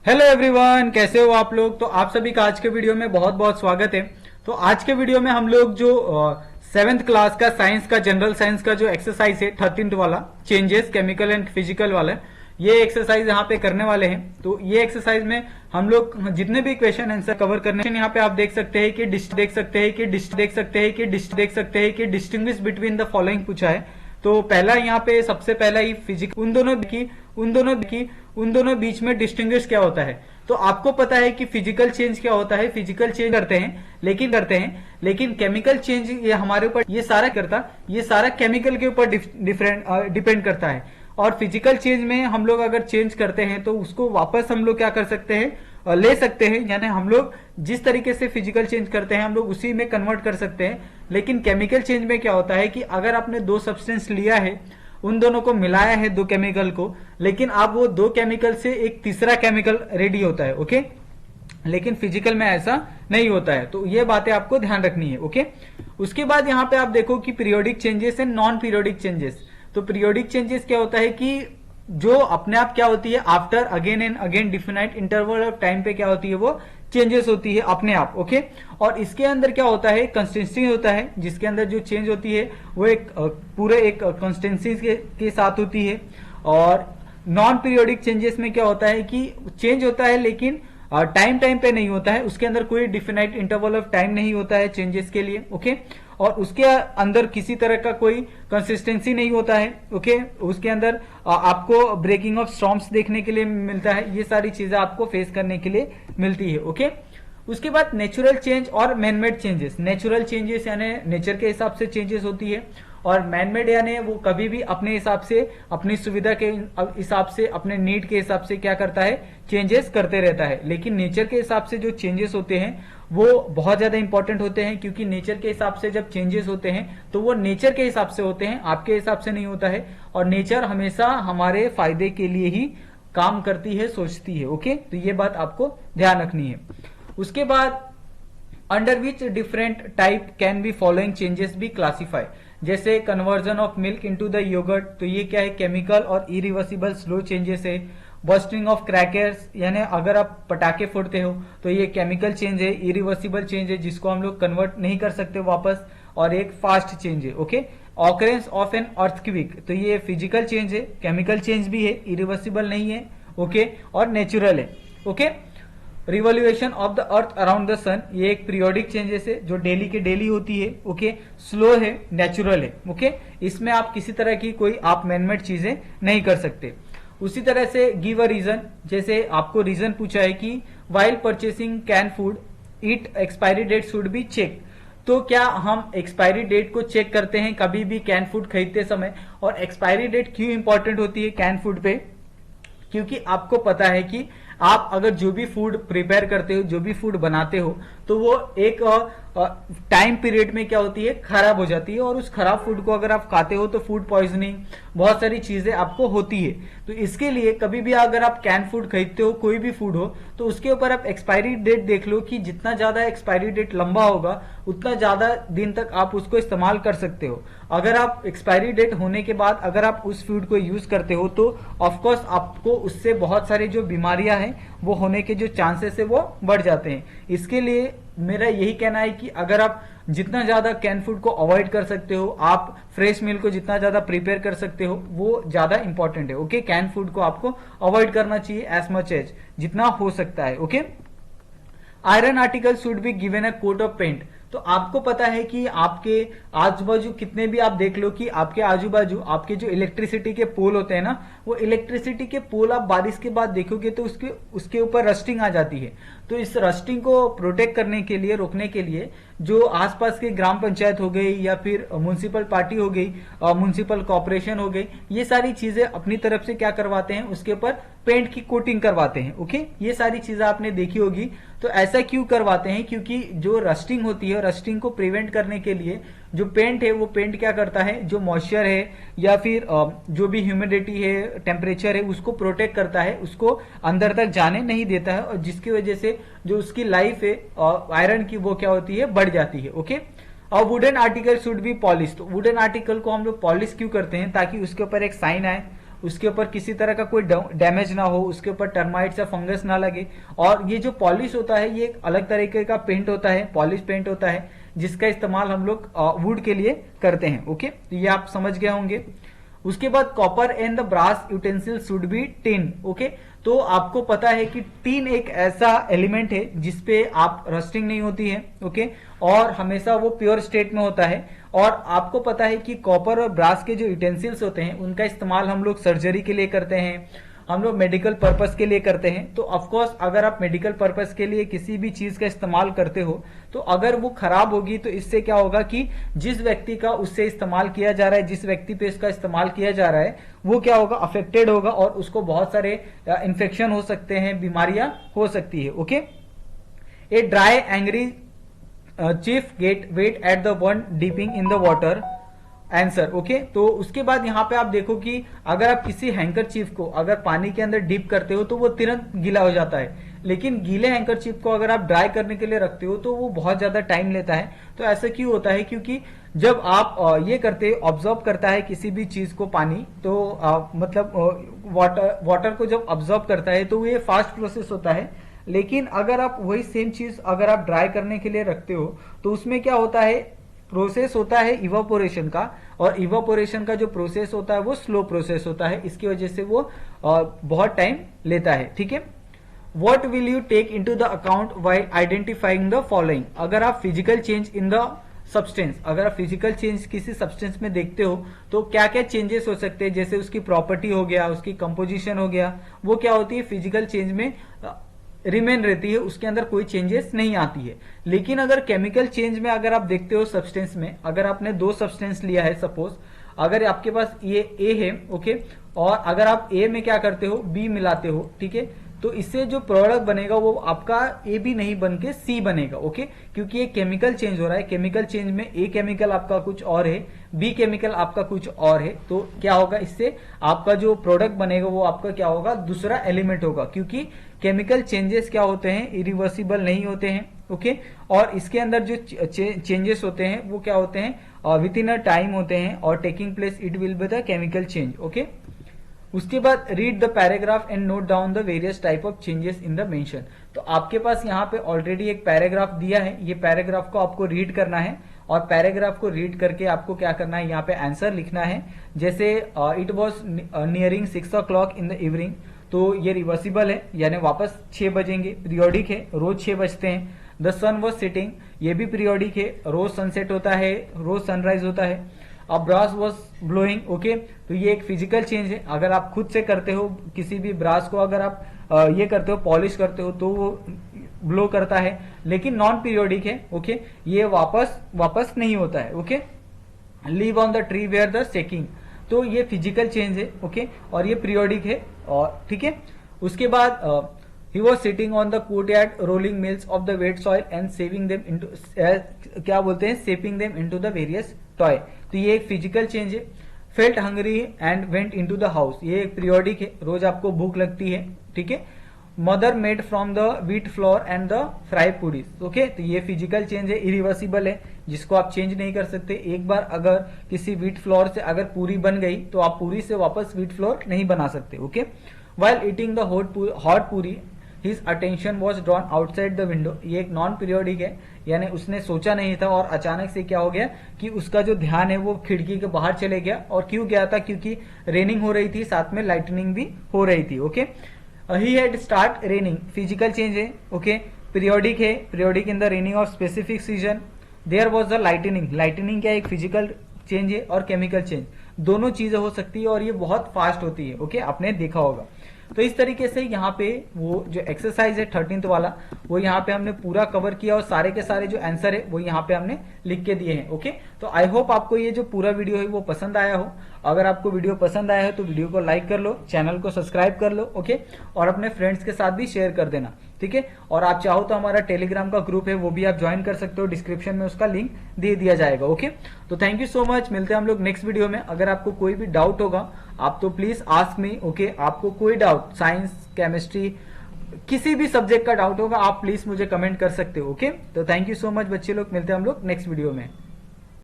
Hello everyone, कैसे हो आप लोग। तो आप सभी का आज के वीडियो में बहुत बहुत स्वागत है। तो आज के वीडियो में हम लोग जो 7th क्लास का साइंस का जनरल साइंस का जो एक्सरसाइज है 13th वाला चेंजेस केमिकल एंड फिजिकल वाला, ये एक्सरसाइज यहाँ पे करने वाले हैं। तो ये एक्सरसाइज में हम लोग जितने भी क्वेश्चन आंसर कवर करने हैं, यहाँ पे आप देख सकते हैं कि डिस्टिंग्विश बिटवीन द फॉलोइंग पूछा है। तो पहला यहाँ पे सबसे पहला ही फिजिक उन दोनों बीच में डिस्टिंग्विश क्या होता है। तो आपको पता है कि फिजिकल चेंज क्या होता है, फिजिकल चेंज करते हैं लेकिन केमिकल चेंज ये हमारे ऊपर ये सारा केमिकल के ऊपर डिपेंड करता है। और फिजिकल चेंज में हम लोग अगर चेंज करते हैं तो उसको वापस हम लोग क्या कर सकते हैं, ले सकते हैं। यानी हम लोग जिस तरीके से फिजिकल चेंज करते हैं हम लोग उसी में कन्वर्ट कर सकते हैं। लेकिन केमिकल चेंज में क्या होता है कि अगर आपने दो सब्सटेंस लिया है, उन दोनों को मिलाया है, दो केमिकल को, लेकिन आप वो दो केमिकल से एक तीसरा केमिकल रेडी होता है। ओके, लेकिन फिजिकल में ऐसा नहीं होता है। तो ये बातें आपको ध्यान रखनी है। ओके, उसके बाद यहाँ पे आप देखो कि periodic changes and non periodic changes. तो पीरियोडिक चेंजेस क्या होता है कि जो अपने आप क्या होती है, after again and again definite interval of time पे क्या होती है, वो चेंजेस होती है अपने आप। ओके, और इसके अंदर क्या होता है, कंसिस्टेंसी होता है, जिसके अंदर जो चेंज होती है वो एक पूरे एक कंसिस्टेंसी के साथ होती है। और नॉन पीरियोडिक चेंजेस में क्या होता है कि चेंज होता है लेकिन टाइम पे नहीं होता है, उसके अंदर कोई डिफिनाइट इंटरवल ऑफ टाइम नहीं होता है चेंजेस के लिए। ओके, और उसके अंदर किसी तरह का कोई कंसिस्टेंसी नहीं होता है। ओके, उसके अंदर आपको ब्रेकिंग ऑफ स्टॉर्म्स देखने के लिए मिलता है। ये सारी चीजें आपको फेस करने के लिए मिलती है। ओके, उसके बाद नेचुरल चेंज और मैनमेड चेंजेस। नेचुरल चेंजेस यानी नेचर के हिसाब से चेंजेस होती है, और मैनमेड यानी वो कभी भी अपने हिसाब से, अपनी सुविधा के हिसाब से, अपने नीड के हिसाब से क्या करता है, चेंजेस करते रहता है। लेकिन नेचर के हिसाब से जो चेंजेस होते हैं वो बहुत ज्यादा इंपॉर्टेंट होते हैं, क्योंकि नेचर के हिसाब से जब चेंजेस होते हैं तो वो नेचर के हिसाब से होते हैं, आपके हिसाब से नहीं होता है। और नेचर हमेशा हमारे फायदे के लिए ही काम करती है, सोचती है। ओके, तो ये बात आपको ध्यान रखनी है। उसके बाद under which different type can be following changes be classify. जैसे conversion of milk into the yogurt, तो ये क्या है, केमिकल और इरिवर्सिबल स्लो चेंजेस है। बर्स्टिंग ऑफ क्रैकर्स, यानी अगर आप पटाखे फोड़ते हो तो ये केमिकल चेंज है, इरिवर्सिबल चेंज है, जिसको हम लोग कन्वर्ट नहीं कर सकते वापस। और एक फास्ट चेंज है। Okay, occurrence of an earthquake, तो ये फिजिकल चेंज है, केमिकल चेंज भी है, इरिवर्सिबल नहीं है। ओके, और नेचुरल है। Okay, revolution of the earth around the sun, ये एक पीरियोडिक चेंजेस है जो डेली के डेली होती है। ओके, स्लो है, नेचुरल है। ओके, इसमें आप किसी तरह की कोई आप मैनमेड चीजें नहीं कर सकते। उसी तरह से गिव अ रीजन, जैसे आपको रीजन पूछा है कि while purchasing can food it expiry date should be check. तो क्या हम एक्सपायरी डेट को चेक करते हैं कभी भी कैन फूड खरीदते समय? और एक्सपायरी डेट क्यों इंपॉर्टेंट होती है कैन फूड पे? क्योंकि आपको पता है कि आप अगर जो भी फूड प्रिपेयर करते हो, जो भी फूड बनाते हो, तो वो एक टाइम पीरियड में क्या होती है, खराब हो जाती है। और उस खराब फूड को अगर आप खाते हो तो फूड पॉइजनिंग, बहुत सारी चीजें आपको होती है। तो इसके लिए कभी भी अगर आप कैन फूड खरीदते हो, कोई भी फूड हो, तो उसके ऊपर आप एक्सपायरी डेट देख लो कि जितना ज्यादा एक्सपायरी डेट लंबा होगा उतना ज्यादा दिन तक आप उसको इस्तेमाल कर सकते हो। अगर आप एक्सपायरी डेट होने के बाद अगर आप उस फूड को यूज करते हो तो ऑफकोर्स आपको उससे बहुत सारी जो बीमारियां हैं वो होने के जो चांसेस है वो बढ़ जाते हैं। इसके लिए मेरा यही कहना है कि अगर आप जितना ज्यादा कैन फूड को अवॉइड कर सकते हो, आप फ्रेश मील को जितना ज्यादा प्रिपेयर कर सकते हो, वो ज्यादा इंपॉर्टेंट है। ओके, कैन फूड को आपको अवॉइड करना चाहिए एज मच एज जितना हो सकता है। Okay, iron article should be given a coat of paint. तो आपको पता है कि आपके आजू बाजू कितने भी आप देख लो कि आपके आजू बाजू आपके जो इलेक्ट्रिसिटी के पोल होते हैं ना, वो इलेक्ट्रिसिटी के पोल आप बारिश के बाद देखोगे तो उसके ऊपर रस्टिंग आ जाती है। तो इस रस्टिंग को प्रोटेक्ट करने के लिए, रोकने के लिए जो आसपास के ग्राम पंचायत हो गई या फिर म्युनिसिपल पार्टी हो गई, म्युनिसिपल कॉर्पोरेशन हो गई, ये सारी चीजें अपनी तरफ से क्या करवाते हैं, उसके ऊपर पेंट की कोटिंग करवाते हैं। ओके, ये सारी चीजें आपने देखी होगी। तो ऐसा क्यों करवाते हैं? क्योंकि जो रस्टिंग होती है, रस्टिंग को प्रिवेंट करने के लिए जो पेंट है, वो पेंट क्या करता है, जो मॉइस्चर है या फिर जो भी ह्यूमिडिटी है, टेम्परेचर है, उसको प्रोटेक्ट करता है, उसको अंदर तक जाने नहीं देता है। और जिसकी वजह से जो उसकी लाइफ है आयरन की, वो क्या होती है, बढ़ जाती है। ओके, और wooden article should B polish. तो वुडन आर्टिकल को हम लोग पॉलिश क्यों करते हैं? ताकि उसके ऊपर एक साइन आए, उसके ऊपर किसी तरह का कोई डैमेज ना हो, उसके ऊपर टर्माइट्स या फंगस ना लगे। और ये जो पॉलिश होता है ये एक अलग तरीके का पेंट होता है, पॉलिश पेंट होता है, जिसका इस्तेमाल हम लोग वुड के लिए करते हैं। ओके, तो ये आप समझ गए होंगे। उसके बाद copper and the brass utensil should be tin. Okay, तो आपको पता है कि टिन एक ऐसा एलिमेंट है जिसपे आप रस्टिंग नहीं होती है। ओके, और हमेशा वो प्योर स्टेट में होता है। और आपको पता है कि कॉपर और ब्रास के जो यूटेंसिल्स होते हैं उनका इस्तेमाल हम लोग सर्जरी के लिए करते हैं, हम लोग मेडिकल पर्पस के लिए करते हैं। तो ऑफकोर्स अगर आप मेडिकल पर्पस के लिए किसी भी चीज का इस्तेमाल करते हो तो अगर वो खराब होगी तो इससे क्या होगा कि जिस व्यक्ति का उससे इस्तेमाल किया जा रहा है, जिस व्यक्ति पे इसका इस्तेमाल किया जा रहा है, वो क्या होगा, अफेक्टेड होगा और उसको बहुत सारे इन्फेक्शन हो सकते हैं, बीमारियां हो सकती है। Okay, a dry angry chief get wet at the one dipping in the water answer. Okay, तो उसके बाद यहाँ पे आप देखो कि अगर आप किसी हैंकरचीफ को अगर पानी के अंदर डिप करते हो तो वो तुरंत गीला हो जाता है, लेकिन गीले हैंकरचीफ को अगर आप ड्राई करने के लिए रखते हो तो वो बहुत ज्यादा टाइम लेता है। तो ऐसा क्यों होता है, क्योंकि जब आप ये करते ऑब्जर्व करता है किसी भी चीज को पानी, तो मतलब वाटर को जब ऑब्जर्व करता है तो ये फास्ट प्रोसेस होता है। लेकिन अगर आप वही सेम चीज अगर आप ड्राई करने के लिए रखते हो तो उसमें क्या होता है, प्रोसेस होता है इवापोरेशन का, और इवापोरेशन का जो प्रोसेस होता है वो स्लो प्रोसेस होता है, इसकी वजह से वो बहुत टाइम लेता है। ठीक है, what will you take into the account while identifying the following. अगर आप physical change in the substance, अगर आप फिजिकल चेंज किसी सब्सटेंस में देखते हो तो क्या क्या चेंजेस हो सकते हैं, जैसे उसकी प्रॉपर्टी हो गया, उसकी कंपोजिशन हो गया, वो क्या होती है फिजिकल चेंज में रिमेन रहती है, उसके अंदर कोई चेंजेस नहीं आती है। लेकिन अगर केमिकल चेंज में अगर आप देखते हो सब्सटेंस में, अगर आपने दो सब्सटेंस लिया है, सपोज अगर आपके पास ये ए है, ओके, और अगर आप ए में क्या करते हो, बी मिलाते हो, ठीक है, तो इससे जो प्रोडक्ट बनेगा वो आपका ए बी नहीं बन के सी बनेगा। ओके, क्योंकि ये केमिकल चेंज हो रहा है, केमिकल चेंज में ए केमिकल आपका कुछ और है, बी केमिकल आपका कुछ और है, तो क्या होगा, इससे आपका जो प्रोडक्ट बनेगा वो आपका क्या होगा, दूसरा एलिमेंट होगा। क्योंकि केमिकल चेंजेस क्या होते हैं, इरिवर्सिबल नहीं होते हैं। ओके, और इसके अंदर जो चेंजेस होते हैं वो क्या होते हैं, विद इन अ टाइम होते हैं, और taking place it will be the chemical change. Okay, उसके बाद read the paragraph and note down the various type of changes in the mention. तो आपके पास यहाँ पे ऑलरेडी एक पैराग्राफ दिया है, ये पैराग्राफ को आपको रीड करना है, और पैराग्राफ को रीड करके आपको क्या करना है, यहाँ पे आंसर लिखना है। जैसे it was nearing 6 o'clock in the evening, तो ये रिवर्सिबल है, यानी वापस 6 बजेंगे, पीरियोडिक है, रोज 6 बजते हैं। द सन वॉज सिटिंग, ये भी पीरियोडिक है, रोज सनसेट होता है, रोज सनराइज होता है। अब ब्रास वॉज ब्लोइंग, ओके, तो ये एक फिजिकल चेंज है। अगर आप खुद से करते हो किसी भी ब्रास को, अगर आप ये करते हो, पॉलिश करते हो, तो वो ब्लो करता है, लेकिन नॉन पीरियोडिक है। ओके, ये वापस नहीं होता है। Okay, leave on the tree where the shaking, तो ये फिजिकल चेंज है। ओके, और ये पीरियोडिक है, और ठीक है। उसके बाद he was sitting on the courtyard rolling mills of the wait soil and saving them into, क्या बोलते हैं, shaping them into the various toy, तो ये एक फिजिकल चेंज है। Felt hungry and went into the house, ये एक periodic है, रोज आपको भूख लगती है। ठीक है, mother made from the wheat flour and the fry puris, okay, तो ये फिजिकल चेंज है, इरिवर्सिबल है, जिसको आप चेंज नहीं कर सकते। एक बार अगर किसी व्हीट फ्लोर से अगर पूरी बन गई तो आप पूरी से वापस व्हीट फ्लोर नहीं बना सकते। Okay, while eating the hot puri his attention was drawn outside the window, ये एक नॉन पीरियोडिक है, यानी उसने सोचा नहीं था और अचानक से क्या हो गया कि उसका जो ध्यान है वो खिड़की के बाहर चले गया। और क्यों गया था, क्योंकि रेनिंग हो रही थी, साथ में लाइटनिंग भी हो रही थी। Okay, he had start raining, physical change है। ओके, पीरियोडिक है, periodic in the raining of specific season. There was the lightning, lightning क्या एक फिजिकल चेंज है और केमिकल चेंज, दोनों चीजें हो सकती है, और ये बहुत फास्ट होती है। ओके, आपने देखा होगा। तो इस तरीके से यहाँ पे वो जो एक्सरसाइज है 13th वाला, वो यहाँ पे हमने पूरा कवर किया, और सारे के सारे जो आंसर है वो यहाँ पे हमने लिख के दिए हैं। ओके, तो आई होप आपको ये जो पूरा वीडियो है वो पसंद आया हो। अगर आपको वीडियो पसंद आया है तो वीडियो को लाइक कर लो, चैनल को सब्सक्राइब कर लो, ओके, और अपने फ्रेंड्स के साथ भी शेयर कर देना, ठीक है। और आप चाहो तो हमारा टेलीग्राम का ग्रुप है, वो भी आप ज्वाइन कर सकते हो, डिस्क्रिप्शन में उसका लिंक दे दिया जाएगा। ओके, तो थैंक यू सो मच, मिलते हैं हम लोग नेक्स्ट वीडियो में। अगर आपको कोई भी डाउट होगा आप तो प्लीज आस्क मी, ओके, आपको कोई डाउट, साइंस, केमिस्ट्री, किसी भी सब्जेक्ट का डाउट होगा आप प्लीज मुझे कमेंट कर सकते हो। ओके, तो थैंक यू सो मच बच्चे लोग, मिलते हैं हम लोग नेक्स्ट वीडियो में।